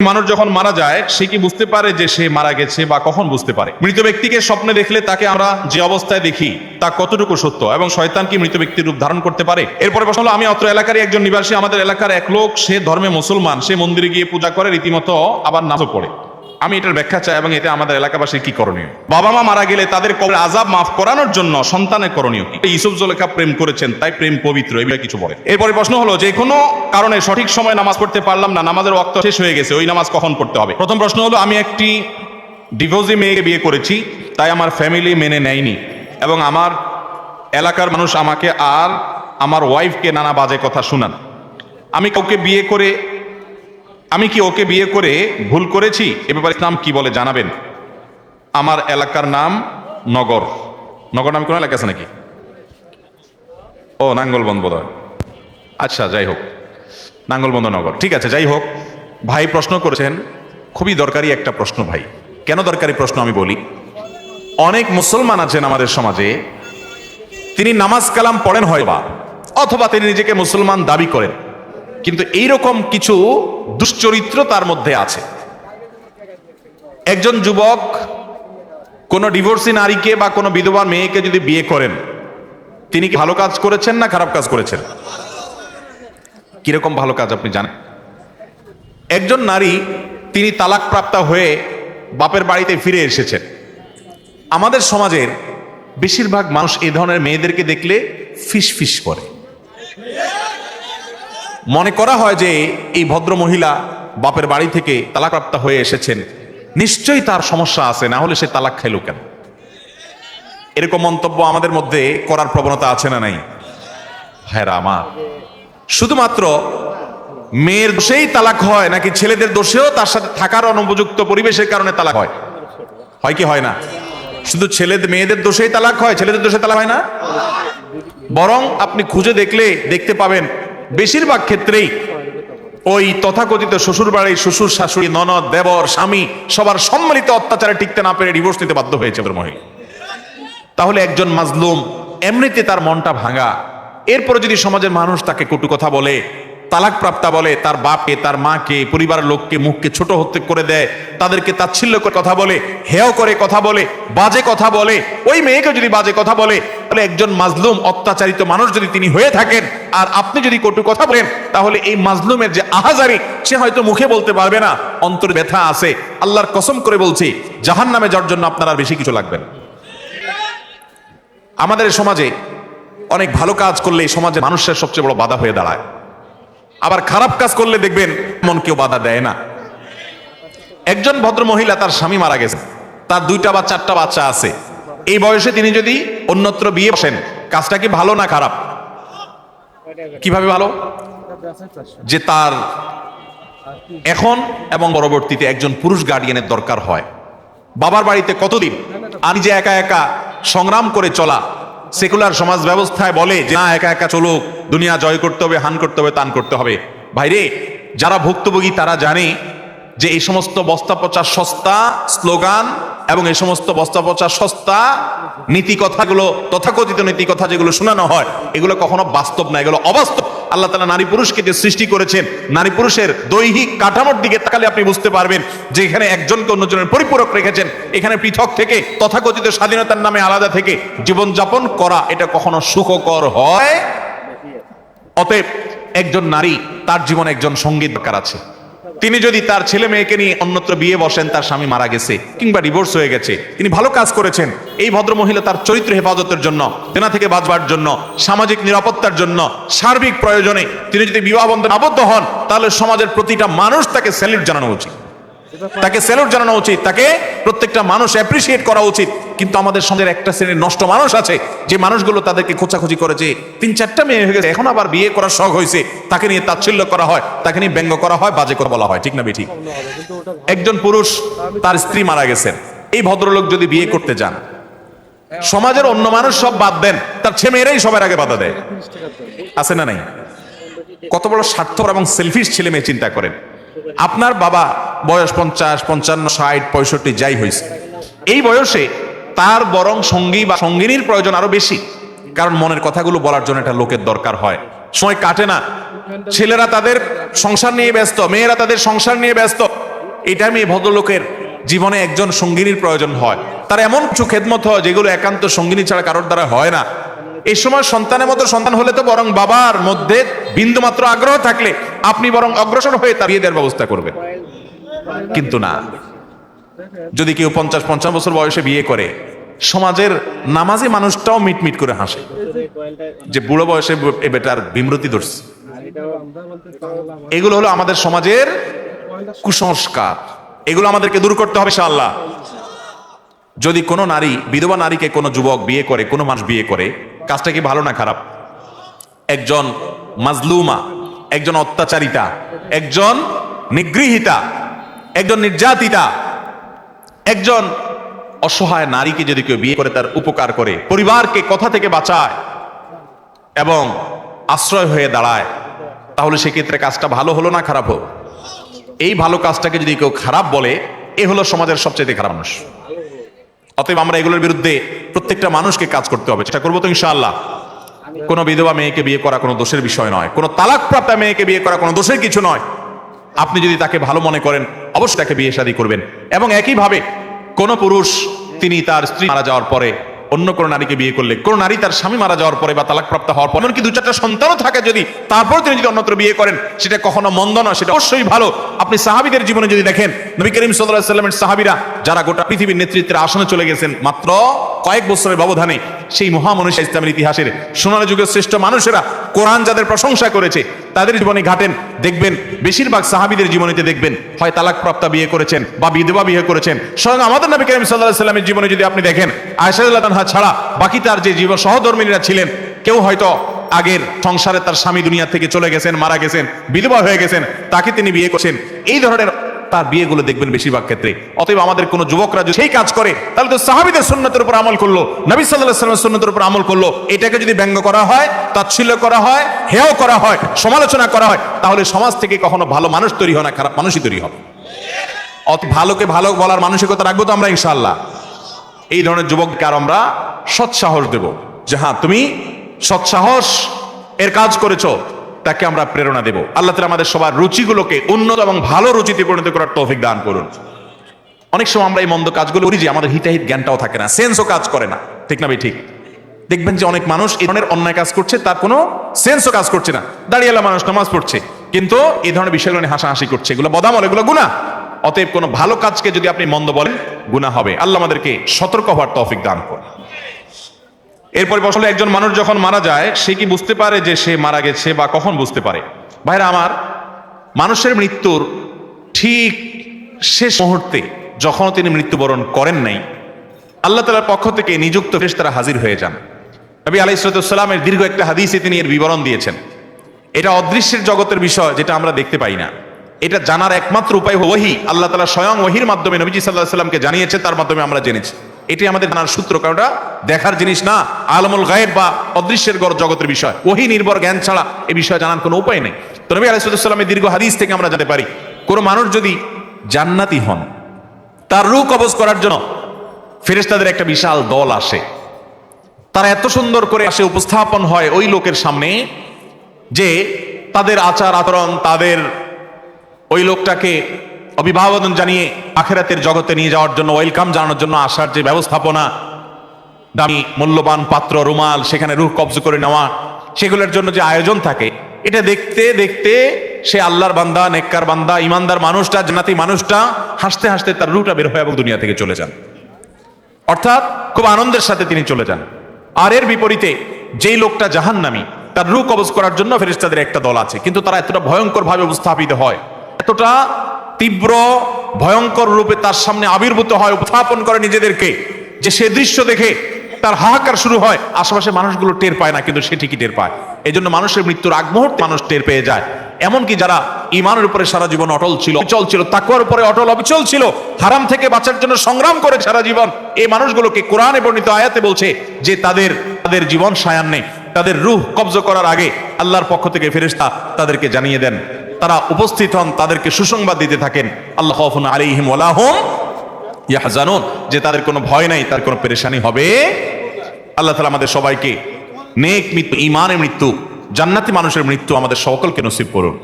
মানুষ যখন মারা যায় সে কি বুঝতে পারে যে সে মারা গেছে বা কখন বুঝতে পারে? মৃত ব্যক্তিকে স্বপ্নে দেখলে তাকে আমরা যে অবস্থায় দেখি তা কতটুকু সত্য, এবং শয়তান কি মৃত ব্যক্তির রূপ ধারণ করতে পারে? এরপরে প্রশ্ন হলো, আমি অত্র এলাকারই একজন নিবাসী। আমাদের এলাকার এক লোক, সে ধর্মে মুসলমান, সে মন্দিরে গিয়ে পূজা করে, রীতিমতো আবার নামাজও পড়ে। আমি এটার ব্যাখ্যা চাই এবং এতে আমাদের এলাকাবাসীর কি করণীয়? বাবা মা মারা গেলে তাদের কবরের আযাব মাফ করানোর জন্য সন্তানের করণীয় কি? ইউসুফ জুলেখা প্রেম করেছেন, তাই প্রেম পবিত্র, এই কিছু বলে। এরপরে প্রশ্ন হলো, যে কোনো কারণে সঠিক সময় নামাজ পড়তে পারলাম না, নামাজের ওয়াক্ত শেষ হয়ে গেছে, ওই নামাজ কখন পড়তে হবে? প্রথম প্রশ্ন হলো, আমি একটি ডিভোর্সি মেয়েকে বিয়ে করেছি, তাই আমার ফ্যামিলি মেনে নেয়নি এবং আমার এলাকার মানুষ আমাকে আর আমার ওয়াইফকে নানা বাজে কথা শোনান। আমি কি ওকে বিয়ে করে ভুল করেছি? এ ব্যাপারে ইসলাম কি বলে জানাবেন। আমার এলাকার নাম নগর নাম কোন এলাকা আছে নাকি? ও, নাঙ্গলবন্দ বোধ হয়। আচ্ছা, যাই হোক, নাঙ্গলবন্দ নগর, ঠিক আছে। যাই হোক, ভাই প্রশ্ন করেছেন, খুবই দরকারি একটা প্রশ্ন ভাই। কেন দরকারি প্রশ্ন আমি বলি। অনেক মুসলমান আছেন আমাদের সমাজে, তিনি নামাজ কালাম পড়েন হয়বা, অথবা তিনি নিজেকে মুসলমান দাবি করেন, কিন্তু এইরকম কিছু দুশ্চরিত্র তার মধ্যে আছে। একজন যুবক কোন ডিভোর্সি নারীকে বা কোনো বিধবা মেয়েকে যদি বিয়ে করেন, তিনি কি ভালো কাজ করেছেন না খারাপ কাজ করেছেন? কিরকম ভালো কাজ আপনি জানেন? একজন নারী, তিনি তালাক প্রাপ্ত হয়ে বাপের বাড়িতে ফিরে এসেছেন। আমাদের সমাজের বেশিরভাগ মানুষ এই ধরনের মেয়েদেরকে দেখলে ফিস ফিস করে। মনে করা হয় যে এই ভদ্র মহিলা বাপের বাড়ি থেকে তালাকপ্রাপ্ত হয়ে এসেছেন, নিশ্চয়ই তার সমস্যা আছে, না হলে সে তালাক খাইল কেন? এরকম মন্তব্য আমাদের মধ্যে করার প্রবণতা আছে না নাই? হ্যাঁ আমার, শুধুমাত্র মেয়ের দোষেই তালাক হয় নাকি ছেলেদের দোষেও তার সাথে থাকার অনুপযুক্ত পরিবেশের কারণে তালাক হয়? হয় কি হয় না? শুধু মেয়েদের দোষেই তালাক হয়, ছেলেদের দোষে তালাক হয় না? বরং আপনি খুঁজে দেখতে পাবেন বেশিরভাগ ক্ষেত্রেই ওই তথাকথিত শ্বশুর বাড়ি, শ্বশুর শাশুড়ি, ননদ, দেবর, স্বামী, সবার সম্মিলিত অত্যাচারে টিকতে না পেরে ডিভোর্স নিতে বাধ্য হয়েছে মহিলা। তাহলে একজন মাজলুম, এমনিতে তার মনটা ভাঙা, এরপরে যদি সমাজের মানুষ তাকে কটু কথা বলে, তালাক প্রাপ্তা বলে, তার বাপকে, তার মাকে, পরিবারের লোককে মুখকে ছোট হতে করে দেয়, তাদেরকে তাচ্ছিল্য করে কথা বলে, হেয় করে কথা বলে, বাজে কথা বলে, ওই মেয়েকে যদি বাজে কথা বলে, তাহলে একজন মাজলুম অত্যাচারিত মানুষ যদি তিনি হয়ে থাকেন আর আপনি যদি কটু কথা বলেন, তাহলে এই মাজলুমের যে আহাজারি, সে হয়তো মুখে বলতে পারবে না, অন্তরে ব্যথা আছে। আল্লাহর কসম করে বলছি, জাহান্নামে যাওয়ার জন্য আপনার আর বেশি কিছু লাগবে না। আমাদের সমাজে অনেক ভালো কাজ করলে এই সমাজে মানুষের সবচেয়ে বড় বাধা হয়ে দাঁড়ায়, আবার খারাপ কাজ করলে দেখবেন মন কেউ বাধা দেয় না। একজন ভদ্র মহিলা, তার স্বামী মারা গেছে, তার 2টা বা 4টা বাচ্চা আছে। এই বয়সে তিনি যদি অন্যত্র বিয়ে বসেন, কাজটা কি ভালো না খারাপ? কিভাবে ভালো? যে তার এখন এবং পরবর্তীতে একজন পুরুষ গার্ডিয়ানের দরকার হয়। বাবার বাড়িতে কতদিন আমি যে একা একা সংগ্রাম করে চলা, সেকুলার সমাজ ব্যবস্থায় বলে যে না, একা একা চলুক, দুনিয়া জয় করতে হবে, হান করতে হবে, তান করতে হবে। ভাইরে, যারা ভুক্তভোগী তারা জানে যে এই সমস্ত বস্তা পচা সস্তা স্লোগান এবং এই সমস্ত বস্তা পচা সস্তা নীতি কথাগুলো, তথাকথিত নীতি কথা যেগুলো শোনানো হয়, এগুলো কখনো বাস্তব না, এগুলো অবাস্তব। আল্লাহ তাআলা নারী পুরুষকে যে সৃষ্টি করেছেন, নারী পুরুষের দৈহিক কাঠামোর দিকে তাকালে আপনি বুঝতে পারবেন যে এখানে একজনকে অন্যজনের পরিপূরক রেখেছেন। এখানে পৃথক থেকে, তথাকথিত স্বাধীনতার নামে আলাদা থেকে জীবনযাপন করা, এটা কখনো সুখকর হয়? অতএব একজন নারী, তার জীবনে একজন সঙ্গী দরকার আছে। তিনি যদি তার ছেলে মেয়েকে নিয়ে অন্যত্র বিয়ে বসেন, তার স্বামী মারা গেছে কিংবা ডিভোর্স হয়ে গেছে, তিনি ভালো কাজ করেছেন। এই ভদ্র মহিলা তার চরিত্র হেফাজতের জন্য, তেনা থেকে বাঁচবার জন্য, সামাজিক নিরাপত্তার জন্য, সার্বিক প্রয়োজনে তিনি যদি বিবাহ বন্ধনে আবদ্ধ হন, তাহলে সমাজের প্রতিটা মানুষ তাকে স্যালুট জানানো উচিত, তাকে প্রত্যেকটা মানুষ অ্যাপ্রিসিয়েট করা উচিত। কিন্তু আমাদের সমাজের একটা শ্রেণীর নষ্ট মানুষ আছে, যে মানুষগুলো তাদেরকে খোঁচাখুচি করেছে, 3-4টা মেয়ে হয়ে গেছে, এখন আবার বিয়ে করার শখ হয়েছে, তাকে নিয়ে তাচ্ছিল্য করা হয়, তাকে নিয়ে ব্যঙ্গ করা হয়, বাজে কথা বলা হয়। ঠিক না বেঠিক? একজন পুরুষ, তার স্ত্রী মারা গেছেন, এই ভদ্রলোক যদি বিয়ে করতে যান, সমাজের অন্য মানুষ সব বাদ দেন, তার ছেলে মেয়েরাই সবার আগে বাধা দেয়। আছে না নাই? কত বড় স্বার্থপর এবং সেলফিশ ছেলে মেয়ে চিন্তা করেন। আপনার বাবা বয়স 50, 55, 60, 65 যাই হয়েছে, এই বয়সে তার বরং সঙ্গী বা সঙ্গিনীর প্রয়োজন আরো বেশি, কারণ মনের কথাগুলো বলার জন্য একটা লোকের দরকার হয়। সময় কাটে না, ছেলেরা তাদের সংসার নিয়ে ব্যস্ত, মেয়েরা তাদের সংসার নিয়ে ব্যস্ত, এই টাইমে এই ভদ্রলোকের জীবনে একজন সঙ্গিনীর প্রয়োজন হয়, তার এমন কিছু খেদমত হয় যেগুলো একান্ত সঙ্গিনী ছাড়া কারোর দ্বারা হয় না। এই সময় সন্তানের মতো সন্তান হলে তো বরং বাবার মধ্যে বিন্দু মাত্র আগ্রহ থাকলে আপনি বরং অগ্রসর হয়ে তার বিয়ে দেওয়ার ব্যবস্থা করবেন। কিন্তু না, যদি কেউ 50-55 বছর বয়সে বিয়ে করে, সমাজের নামাজি মানুষটাও মিটমিট করে হাসে যে বুড়ো বয়সে এ বেটার বিমৃতি ধরছে। এগুলো হলো আমাদের সমাজের কুসংস্কার, এগুলো আমাদেরকে দূর করতে হবে ইনশাআল্লাহ। যদি কোনো নারী, বিধবা নারীকে কোনো যুবক বিয়ে করে, কোনো মানুষ বিয়ে করে, কাজটা কি ভালো না খারাপ? একজন মাজলুমা, একজন অত্যাচারিতা, একজন নিগৃহীতা, একজন নির্যাতিতা, একজন অসহায় নারীকে যদি কেউ বিয়ে করে তার উপকার করে, পরিবারকে কথা থেকে বাঁচায় এবং আশ্রয় হয়ে দাঁড়ায়, তাহলে সেক্ষেত্রে কাজটা ভালো হলো না খারাপ হোক? এই ভালো কাজটাকে যদি কেউ খারাপ বলে, এ হলো সমাজের সবচেয়ে খারাপ মানুষ। অতএব আমরা এগুলোর বিরুদ্ধে প্রত্যেকটা মানুষকে কাজ করতে হবে, চেষ্টা করবো তো ইনশাআল্লাহ। কোনো বিধবা মেয়েকে বিয়ে করা কোনো দোষের বিষয় নয়, কোনো তালাকপ্রাপ্তা মেয়েকে বিয়ে করা কোনো দোষের কিছু নয়। আপনি যদি তাকে ভালো মনে করেন, অবশ্যই তাকে বিয়ে শাদী করবেন। এবং একইভাবে কোন পুরুষ তিনি তার স্ত্রী মারা যাওয়ার পরে অন্য কোন নারীকে বিয়ে করলে, কোন নারী তার স্বামী মারা যাওয়ার পরে বা তালাকপ্রাপ্ত হওয়ার পর, এমনকি 2-4টা সন্তানও থাকে যদি, তারপর তিনি যদি অন্যত্র বিয়ে করেন, সেটা কখনো মন্দ না, সেটা অবশ্যই ভালো। আপনি সাহাবীদের জীবনে যদি দেখেন, নবী করিম সাল্লাল্লাহু আলাইহি ওয়াসাল্লামের সাহাবীরা যারা গোটা পৃথিবীর নেতৃত্বের আসনে চলে গেছেন মাত্র কয়েক বছরের ব্যবধানে, সেই মহামনীষী ইসলামের ইতিহাসের সোনালী যুগের শ্রেষ্ঠ মানুষেরা কোরআন যাদের প্রশংসা করেছে, তাদের জীবনে ঘাটেন, দেখবেন বেশিরভাগ সাহাবীদের জীবনীতে দেখবেন হয় তালাকপ্রাপ্তা বিয়ে করেছেন বা বিধবা বিয়ে করেছেন। স্বয়ং আমাদের নবী করিম সাল্লাল্লাহু আলাইহি ওয়াসাল্লামের জীবনে যদি আপনি দেখেন, আয়েশা রাদিয়াল্লাহু আনহা ছাড়া বাকি তার যে জীবন সহধর্মিণীরা ছিলেন, কেউ হয়তো আগের সংসারে তার স্বামী দুনিয়া থেকে চলে গেছেন, মারা গেছেন, বিধবা হয়ে গেছেন, তাকে তিনি বিয়ে করছেন। এই ধরনের তার বিয়েগুলো দেখবেন বেশিরভাগ ক্ষেত্রে। অতএব আমাদের কোন যুবকরা যদি সেই কাজ করে, তাহলে তো সাহাবীদের সুন্নতের উপর আমল করলো, নবী সাল্লাল্লাহু আলাইহি ওয়াসাল্লামের সুন্নতের উপর আমল করলো। এটাকে যদি ব্যঙ্গ করা হয়, তাচ্ছিল্য করা হয়, হেয় করা হয়, সমালোচনা করা হয়, তাহলে সমাজ থেকে কখনো ভালো মানুষ তৈরি হয় না, খারাপ মানুষই তৈরি হবে। ভালোকে ভালো বলার মানসিকতা রাখবো তো আমরা ইনশাআল্লাহ। এই ধরনের যুবককে আর আমরা সৎসাহস দেব যে হ্যাঁ তুমি সৎসাহস এর কাজ করেছো, তাকে আমরা প্রেরণা দেব। আল্লাহ তাআলা আমাদের সবার রুচিগুলোকে উন্নত এবং ভালো রুচিতে পরিণত করার তৌফিক দান করুন। অনেক সময় আমরা এই মন্দ কাজগুলো করি যে আমাদের হিতাহিত জ্ঞানটাও থাকে না, সেন্সও কাজ করে না, ঠিক না ভাই? ঠিক। দেখবেন যে অনেক মানুষ এই ধরনের অন্যায় কাজ করছে, তার কোনো সেন্সও কাজ করছে না। দাঁড়িয়েলা মানুষ নামাজ পড়ছে, কিন্তু এই ধরনের বিষয়গুলো নিয়ে হাসাহাসি করছে, এগুলো বদামল, এগুলো গুনাহ। অতএব কোনো ভালো কাজকে যদি আপনি মন্দ বলেন, গুনাহ হবে। আল্লাহ আমাদেরকে সতর্ক হওয়ার তৌফিক দান করুন। এরপরে বসলে একজন মানুষ যখন মারা যায়, সে কি বুঝতে পারে যে সে মারা গেছে বা কখন বুঝতে পারে? ভাইরা আমার, মানুষের মৃত্যুর ঠিক শেষ মুহূর্তে যখন তিনি মৃত্যুবরণ করেন নাই, আল্লাহ তাআলার পক্ষ থেকে নিযুক্ত ফেরেশতারা হাজির হয়ে যান। নবী আলাইহিস সালামের দীর্ঘ একটা হাদিসে তিনি এর বিবরণ দিয়েছেন। এটা অদৃশ্যের জগতের বিষয়, যেটা আমরা দেখতে পাই না। এটা জানার একমাত্র উপায় ওহী। আল্লাহ তাআলা স্বয়ং ওহীর মাধ্যমে নবীজি সাল্লাল্লাহু আলাইহি ওয়াসাল্লামকে জানিয়েছে, তার মাধ্যমে আমরা জেনেছি। এটি আমাদের জানার সূত্র, কারণ এটা দেখার জিনিস না, আলমুল গায়েব বা অদৃশ্যের জগতের বিষয়। ওহী নির্ভর জ্ঞান ছাড়া এই বিষয়ে জানার কোনো উপায় নেই। তো নবী আলাইহিস সালামের দীর্ঘ হাদিস থেকে আমরা জানতে পারি, কোনো মানুষ যদি জান্নাতি হন, তার রূহ কবজ করার জন্য ফেরেশতাদের একটা বিশাল দল আসে। তারা এত সুন্দর করে আসে, উপস্থাপন হয় ওই লোকের সামনে যে তাদের আচার আচরণ, তাদের ওই লোকটাকে অভিবাদন জানিয়ে আখিরাতের জগতে নিয়ে যাওয়ার জন্য, ওয়েলকাম জানানোর জন্য আসার যে ব্যবস্থাপনা, দামি মূল্যবান পাত্র, রুমাল, সেখানে রূহ কবজ করে নেওয়া, সেগুলোর জন্য যে আয়োজন থাকে, এটা দেখতে দেখতে সে আল্লাহর বান্দা, নেককার বান্দা, ইমানদার মানুষটা, জান্নাতি মানুষটা হাসতে হাসতে তার রূহটা বের হয় এবং দুনিয়া থেকে চলে যান। অর্থাৎ খুব আনন্দের সাথে তিনি চলে যান। আর এর বিপরীতে যেই লোকটা জাহান্নামী, তার রূহ কবজ করার জন্য ফেরেশতাদের একটা দল আছে, কিন্তু তারা এতটা ভয়ঙ্কর ভাবে উপস্থাপিত হয়, এতটা তীব্র ভয়ঙ্কর রূপে তার সামনে আবির্ভূত হয়, উপস্থাপন করে নিজেদেরকে, যে সে দৃশ্য দেখে তার হাহাকার শুরু হয়। আশেপাশে মানুষগুলো টের পায় না, কিন্তু সে ঠিকই টের পায়। এই জন্য মানুষের মৃত্যুর আগ মুহূর্তে মানুষ টের পেয়ে যায়। এমনকি যারা ঈমানের উপরে সারা জীবন অটল ছিল, অবিচল ছিল, তাকওয়ার উপরে অটল অবিচল ছিল, হারাম থেকে বাঁচার জন্য সংগ্রাম করে সারা জীবন, এই মানুষগুলোকে কোরআনে বর্ণিত আয়াতে বলছে যে তাদের জীবন সায়ান্নে, তাদের রূহ কবজ করার আগে আল্লাহর পক্ষ থেকে ফেরেশতা তাদেরকে জানিয়ে দেন, তারা উপস্থিত হন, তাদেরকে সুসংবাদ দিতে থাকেন, আল্লাহ খাউফুন আলাইহিম ওয়ালা হুম ইয়াহজানুন, যে তাদের কোনো ভয় নাই, তার কোনো পেরেশানি হবে। আল্লাহ তাআলা আমাদের সবাইকে নেক মৃত্যু, ঈমানের মৃত্যু, জান্নাতি মানুষের মৃত্যু আমাদের সকলকে নসিব করুন।